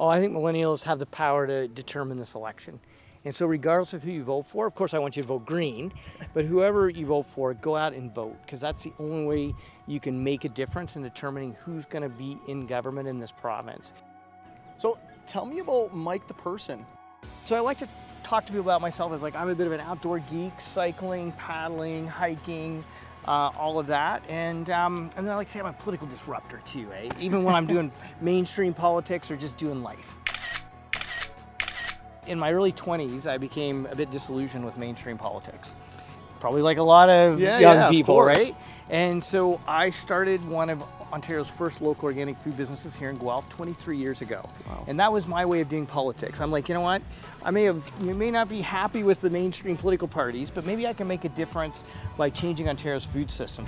Oh, I think millennials have the power to determine this election. And so regardless of who you vote for, of course I want you to vote green, but whoever you vote for, go out and vote, because that's the only way you can make a difference in determining who's going to be in government in this province. So tell me about Mike the person. So I like to talk to people about myself as like I'm a bit of an outdoor geek, cycling, paddling, hiking, all of that. And then I like to say I'm a political disruptor too, even when I'm doing mainstream politics or just doing life. In my early 20s, I became a bit disillusioned with mainstream politics. Probably like a lot of young people, right? And so I started one of Ontario's first local organic food businesses here in Guelph 23 years ago. Wow. And that was my way of doing politics. I'm like, you know what? You may not be happy with the mainstream political parties, but maybe I can make a difference by changing Ontario's food system.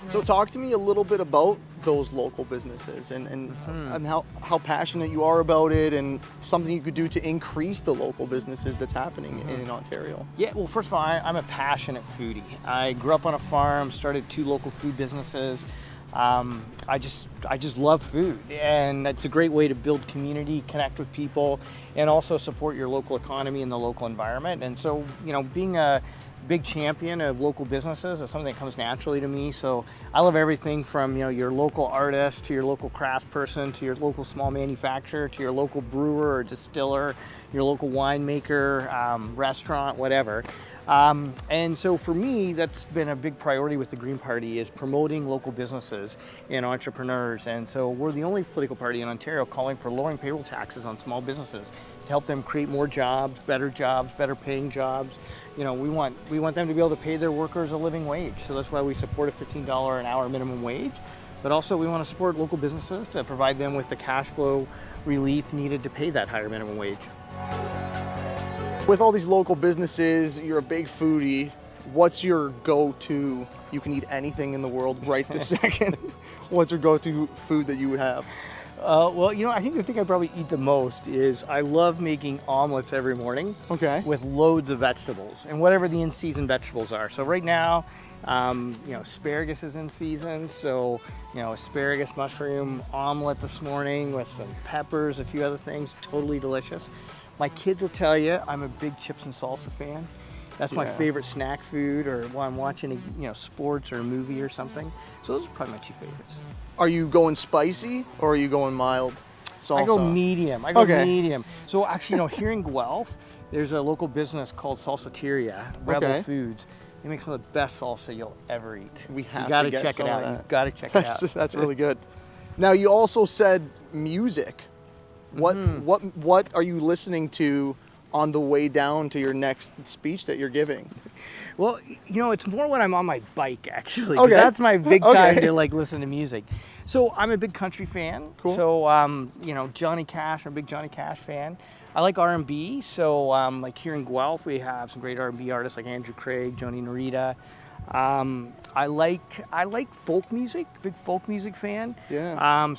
So talk to me a little bit about those local businesses and how passionate you are about it, and something you could do to increase the local businesses that's happening in Ontario. Yeah, well, first of all, I'm a passionate foodie. I grew up on a farm, started 2 local food businesses. I just love food, and that's a great way to build community, connect with people, and also support your local economy and the local environment. And so, you know, being a big champion of local businesses is something that comes naturally to me. So I love everything from, you know, your local artist to your local craftsperson to your local small manufacturer to your local brewer or distiller, your local winemaker, restaurant, whatever. And so for me, that's been a big priority with the Green Party, is promoting local businesses and entrepreneurs. And so we're the only political party in Ontario calling for lowering payroll taxes on small businesses to help them create more jobs, better paying jobs. You know, we want them to be able to pay their workers a living wage. So that's why we support a $15 an hour minimum wage. But also we want to support local businesses to provide them with the cash flow relief needed to pay that higher minimum wage. With all these local businesses, you're a big foodie. What's your go-to? You can eat anything in the world right this second. What's your go-to food that you would have? Well, you know, I think the thing I probably eat the most is I love making omelets every morning. Okay. With loads of vegetables and whatever the in-season vegetables are. So right now, you know, asparagus is in season. So, you know, asparagus mushroom omelet this morning with some peppers, a few other things, totally delicious. My kids will tell you I'm a big chips and salsa fan. That's my favorite snack food, or while I'm watching, sports or a movie or something. So those are probably my 2 favorites. Are you going spicy or are you going mild salsa? I go medium. Medium. So actually, here in Guelph, there's a local business called Salsateria, Rebel Foods. They make some of the best salsa you'll ever eat. We have to get some of that. You've got to check it out. That's really good. Now, you also said music. What are you listening to on the way down to your next speech that you're giving? Well, it's more when I'm on my bike, actually. Okay. That's my big time to listen to music. So I'm a big country fan. Cool. So, Johnny Cash, I'm a big Johnny Cash fan. I like R&B. So here in Guelph, we have some great R&B artists like Andrew Craig, Joni Narita. I like folk music, big folk music fan. Yeah.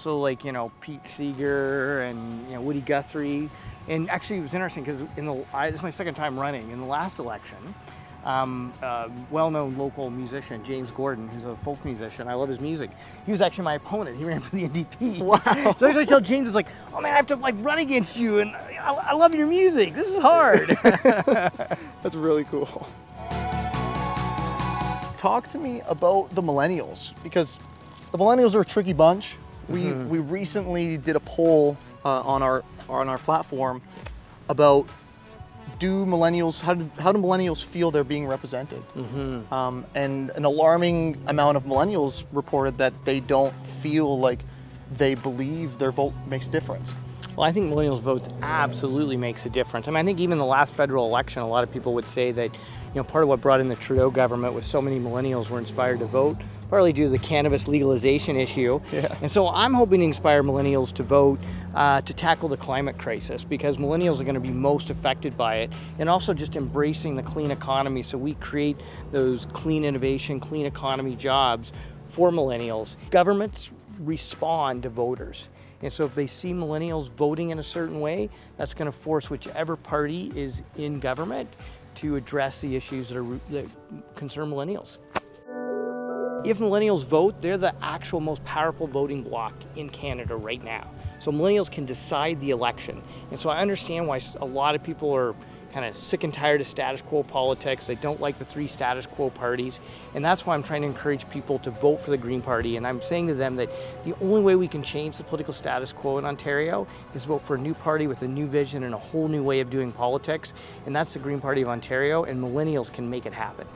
Pete Seeger and Woody Guthrie. And actually it was interesting because this is my second time running. In the last election, well-known local musician, James Gordon, who's a folk musician, I love his music. He was actually my opponent. He ran for the NDP. Wow. So I tell James, oh man, I have to run against you, and I love your music. This is hard. That's really cool. Talk to me about the millennials, because the millennials are a tricky bunch. We recently did a poll on our platform about how do millennials feel they're being represented? And an alarming amount of millennials reported that they don't feel like they believe their vote makes a difference. Well, I think millennials' votes absolutely makes a difference. I think even the last federal election, a lot of people would say that, part of what brought in the Trudeau government was so many millennials were inspired to vote, partly due to the cannabis legalization issue. Yeah. And so I'm hoping to inspire millennials to vote to tackle the climate crisis, because millennials are going to be most affected by it, and also just embracing the clean economy so we create those clean innovation, clean economy jobs for millennials. Governments respond to voters. And so if they see millennials voting in a certain way, that's going to force whichever party is in government to address the issues that concern millennials. If millennials vote, they're the actual most powerful voting bloc in Canada right now. So millennials can decide the election. And so I understand why a lot of people are kind of sick and tired of status quo politics. They don't like the 3 status quo parties. And that's why I'm trying to encourage people to vote for the Green Party. And I'm saying to them that the only way we can change the political status quo in Ontario is vote for a new party with a new vision and a whole new way of doing politics. And that's the Green Party of Ontario, and millennials can make it happen.